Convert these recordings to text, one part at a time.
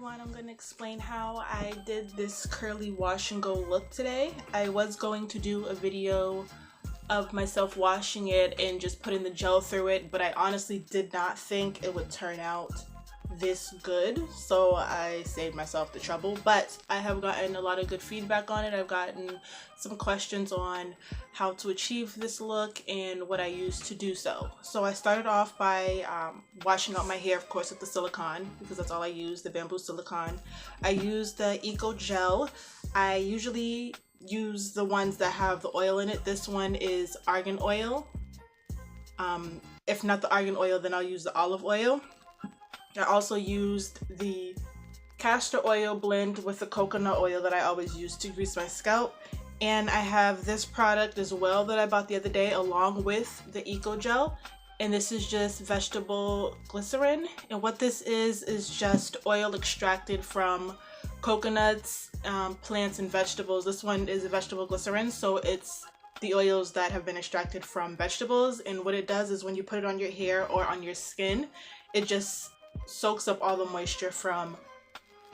everyone, I'm going to explain how I did this curly wash and go look today. I was going to do a video of myself washing it and just putting the gel through it, but I honestly did not think it would turn out this good, so I saved myself the trouble. But I have gotten a lot of good feedback on it. I've gotten some questions on how to achieve this look and what I used to do so. So I started off by washing out my hair, of course, with the silicone, because that's all I use, the bamboo silicone. I use the Eco Gel. I usually use the ones that have the oil in it. This one is argan oil. If not the argan oil, then I'll use the olive oil. I also used the castor oil blend with the coconut oil that I always use to grease my scalp. And I have this product as well that I bought the other day along with the Eco Gel. And this is just vegetable glycerin. And what this is just oil extracted from coconuts, plants, and vegetables. This one is a vegetable glycerin, so it's the oils that have been extracted from vegetables. And what it does is when you put it on your hair or on your skin, it just soaks up all the moisture from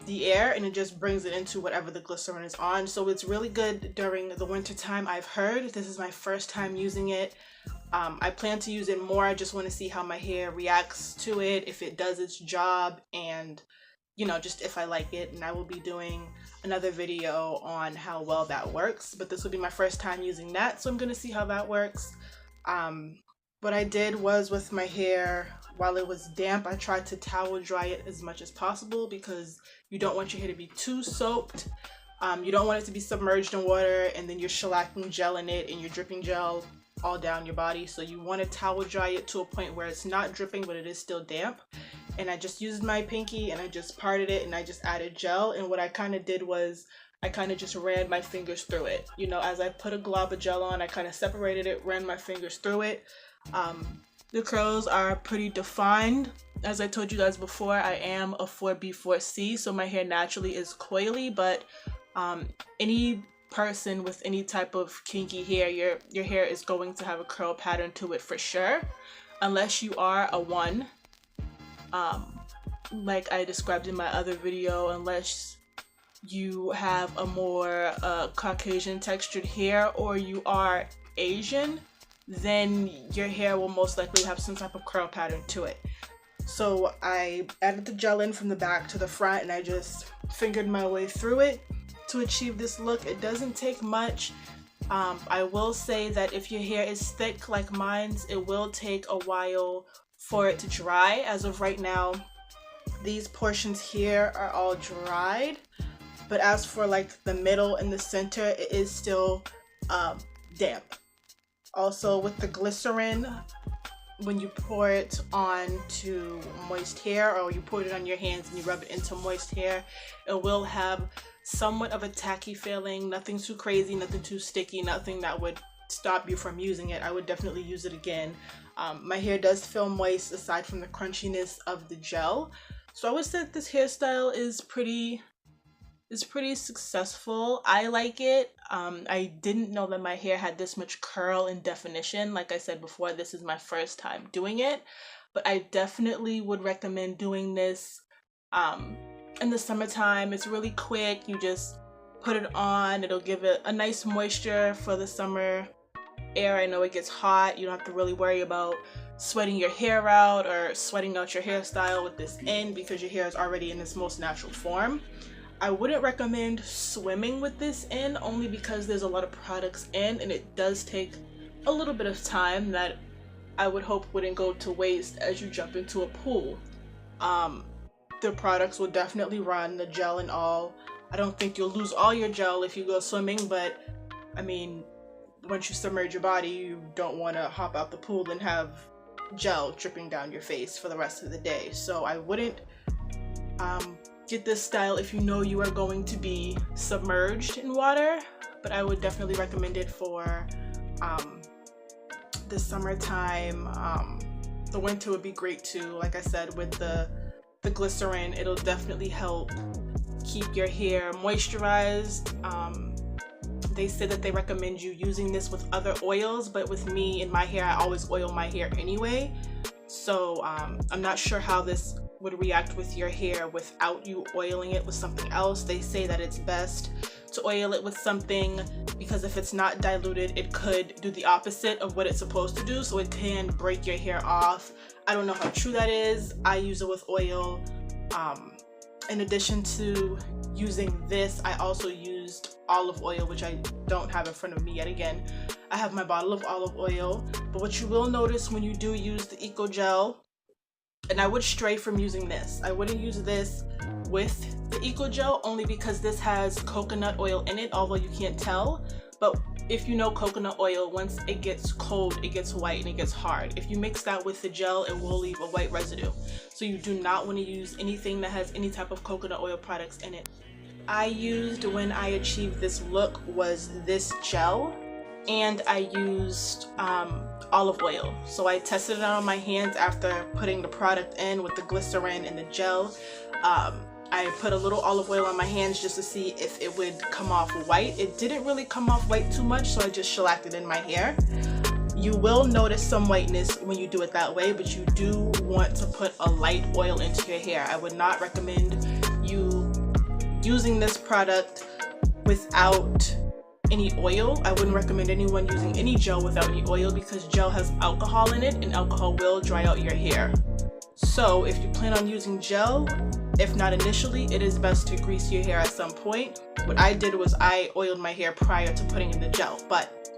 the air and it just brings it into whatever the glycerin is on. So it's really good during the winter time, I've heard. This is my first time using it. I plan to use it more. I just want to see how my hair reacts to it, if it does its job, and you know, just if I like it. And I will be doing another video on how well that works, but this will be my first time using that, so I'm gonna see how that works. What I did was, with my hair, while it was damp, I tried to towel dry it as much as possible because you don't want your hair to be too soaked. You don't want it to be submerged in water and then you're shellacking gel in it and you're dripping gel all down your body. So you want to towel dry it to a point where it's not dripping but it is still damp. And I just used my pinky and I just parted it and I just added gel. And what I kind of did was I kind of just ran my fingers through it. You know, as I put a glob of gel on, I kind of separated it, ran my fingers through it. The curls are pretty defined. As I told you guys before, I am a 4B4C, so my hair naturally is coily, but any person with any type of kinky hair, your hair is going to have a curl pattern to it for sure, unless you are a 1, like I described in my other video. Unless you have a more Caucasian textured hair or you are Asian, then your hair will most likely have some type of curl pattern to it. So I added the gel in from the back to the front and I just fingered my way through it to achieve this look. It doesn't take much. I will say that if your hair is thick like mine's, it will take a while for it to dry. As of right now, these portions here are all dried, but as for like the middle and the center, it is still damp. Also, with the glycerin, when you pour it onto moist hair, or you put it on your hands and you rub it into moist hair, it will have somewhat of a tacky feeling. Nothing too crazy, nothing too sticky, nothing that would stop you from using it. I would definitely use it again. My hair does feel moist aside from the crunchiness of the gel. So I would say that this hairstyle is pretty successful. I like it. I didn't know that my hair had this much curl and definition. Like I said before, this is my first time doing it, but I definitely would recommend doing this in the summertime. It's really quick. You just put it on. It'll give it a nice moisture for the summer air. I know it gets hot. You don't have to really worry about sweating your hair out or sweating out your hairstyle with this in, because your hair is already in its most natural form. I wouldn't recommend swimming with this in, only because there's a lot of products in and it does take a little bit of time that I would hope wouldn't go to waste as you jump into a pool. The products will definitely run, the gel and all. I don't think you'll lose all your gel if you go swimming, but I mean, once you submerge your body, you don't want to hop out the pool and have gel dripping down your face for the rest of the day. So I wouldn't get this style if you know you are going to be submerged in water, but I would definitely recommend it for the summertime. The winter would be great too. Like I said, with the glycerin, it'll definitely help keep your hair moisturized. They said that they recommend you using this with other oils, but with me and my hair, I always oil my hair anyway. So I'm not sure how this would react with your hair without you oiling it with something else. They say that it's best to oil it with something because if it's not diluted, it could do the opposite of what it's supposed to do, so it can break your hair off. I don't know how true that is. I use it with oil. In addition to using this, I also used olive oil, which I don't have in front of me yet again. I have my bottle of olive oil, but what you will notice when you do use the Eco Gel, and I would stray from using this. I wouldn't use this with the Eco Gel only because this has coconut oil in it, although you can't tell. But if you know coconut oil, once it gets cold, it gets white and it gets hard. If you mix that with the gel, it will leave a white residue. So you do not want to use anything that has any type of coconut oil products in it. I used, when I achieved this look, was this gel, and I used olive oil. So I tested it on my hands after putting the product in with the glycerin and the gel. I put a little olive oil on my hands just to see if it would come off white. It didn't really come off white too much, so I just shellacked it in my hair. You will notice some whiteness when you do it that way, but you do want to put a light oil into your hair. I would not recommend you using this product without any oil. I wouldn't recommend anyone using any gel without any oil because gel has alcohol in it and alcohol will dry out your hair. So if you plan on using gel, if not initially, it is best to grease your hair at some point. What I did was I oiled my hair prior to putting in the gel, but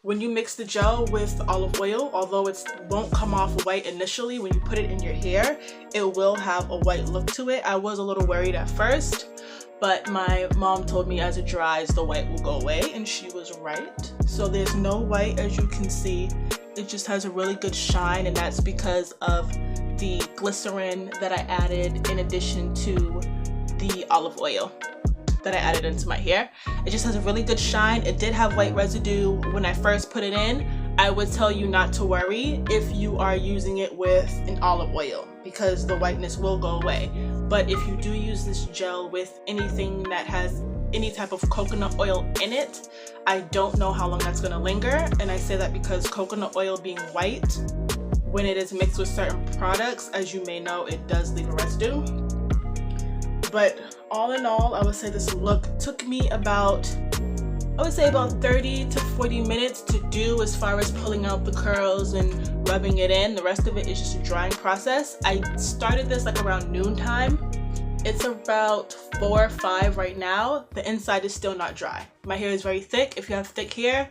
when you mix the gel with olive oil, although it won't come off white initially, when you put it in your hair, it will have a white look to it. I was a little worried at first, but my mom told me as it dries, the white will go away, and she was right. So there's no white, as you can see. It just has a really good shine, and that's because of the glycerin that I added in addition to the olive oil that I added into my hair. It just has a really good shine. It did have white residue when I first put it in. I would tell you not to worry if you are using it with an olive oil because the whiteness will go away. But if you do use this gel with anything that has any type of coconut oil in it, I don't know how long that's going to linger. And I say that because coconut oil being white, when it is mixed with certain products, as you may know, it does leave a residue. But all in all, I would say this look took me about, I would say about 30 to 40 minutes to do as far as pulling out the curls and rubbing it in. The rest of it is just a drying process. I started this like around noontime. It's about 4 or 5 right now. The inside is still not dry. My hair is very thick. If you have thick hair,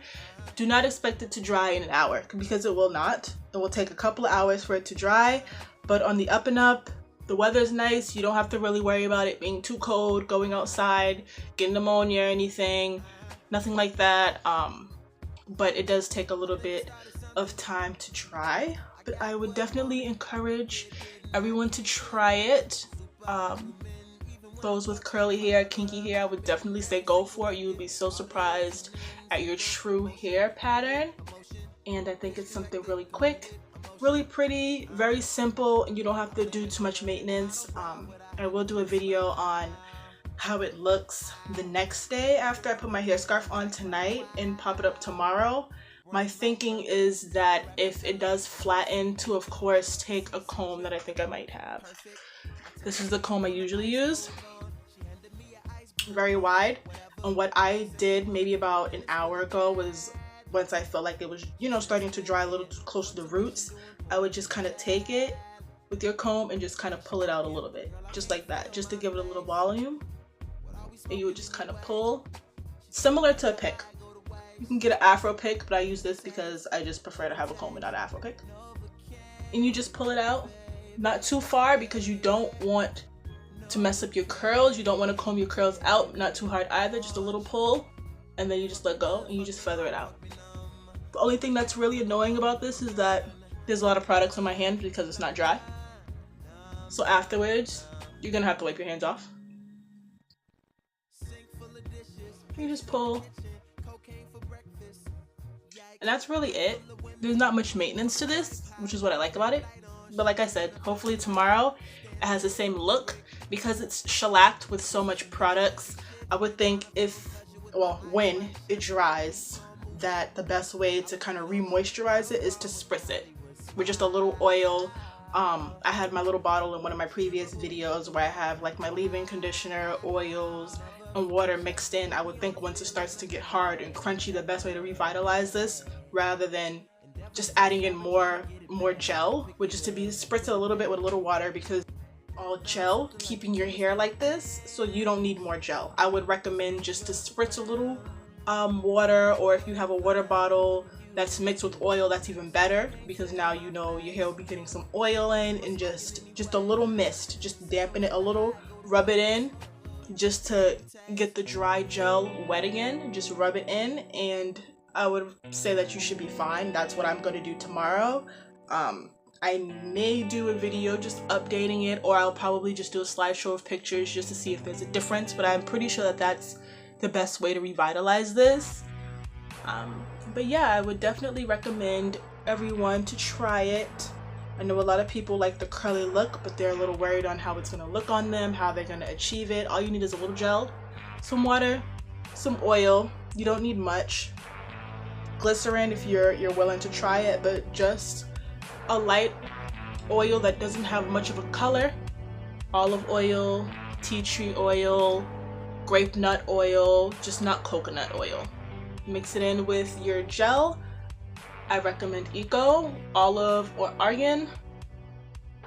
do not expect it to dry in an hour because it will not. It will take a couple of hours for it to dry, but on the up and up, the weather's nice. You don't have to really worry about it being too cold, going outside, getting pneumonia or anything. Nothing like that. But it does take a little bit of time to dry. But I would definitely encourage everyone to try it. Those with curly hair, kinky hair, I would definitely say go for it. You would be so surprised at your true hair pattern. And I think it's something really quick, really pretty, very simple, and you don't have to do too much maintenance. I will do a video on how it looks the next day after I put my hair scarf on tonight and pop it up tomorrow. My thinking is that if it does flatten, to of course take a comb that I think I might have. This is the comb I usually use, very wide. And what I did maybe about an hour ago was, once I felt like it was, you know, starting to dry a little too close to the roots, I would just kind of take it with your comb and just kind of pull it out a little bit, just like that, just to give it a little volume. And you would just kind of pull, similar to a pick. You can get an afro pick, but I use this because I just prefer to have a comb and not an afro pick. And you just pull it out, not too far because you don't want to mess up your curls. You don't want to comb your curls out, not too hard either, just a little pull, and then you just let go and you just feather it out. The only thing that's really annoying about this is that there's a lot of products on my hand because it's not dry. So afterwards, you're gonna have to wipe your hands off. You just pull. And that's really it. There's not much maintenance to this, which is what I like about it. But like I said, hopefully tomorrow it has the same look. Because it's shellacked with so much products, I would think when it dries, that the best way to kind of re-moisturize it is to spritz it with just a little oil. I had my little bottle in one of my previous videos where I have like my leave-in conditioner, oils, and water mixed in. I would think once it starts to get hard and crunchy, the best way to revitalize this, rather than just adding in more gel, would just to be spritz it a little bit with a little water, because all gel keeping your hair like this, so you don't need more gel. I would recommend just to spritz a little water, or if you have a water bottle that's mixed with oil, that's even better, because now you know your hair will be getting some oil in, and just a little mist, just dampen it a little, rub it in just to get the dry gel wet again. Just rub it in, and I would say that you should be fine. That's what I'm going to do tomorrow. I may do a video just updating it, or I'll probably just do a slideshow of pictures just to see if there's a difference, but I'm pretty sure that that's the best way to revitalize this. But yeah, I would definitely recommend everyone to try it. I know a lot of people like the curly look, but they're a little worried on how it's going to look on them, how they're going to achieve it. All you need is a little gel, some water, some oil. You don't need much. Glycerin if you're willing to try it, but just a light oil that doesn't have much of a color. Olive oil, tea tree oil, grape nut oil, just not coconut oil. Mix it in with your gel. I recommend Eco, olive, or argan.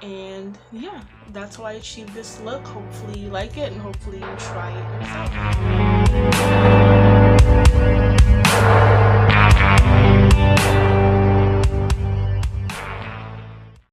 And yeah, that's how I achieved this look. Hopefully you like it, and hopefully you try it yourself.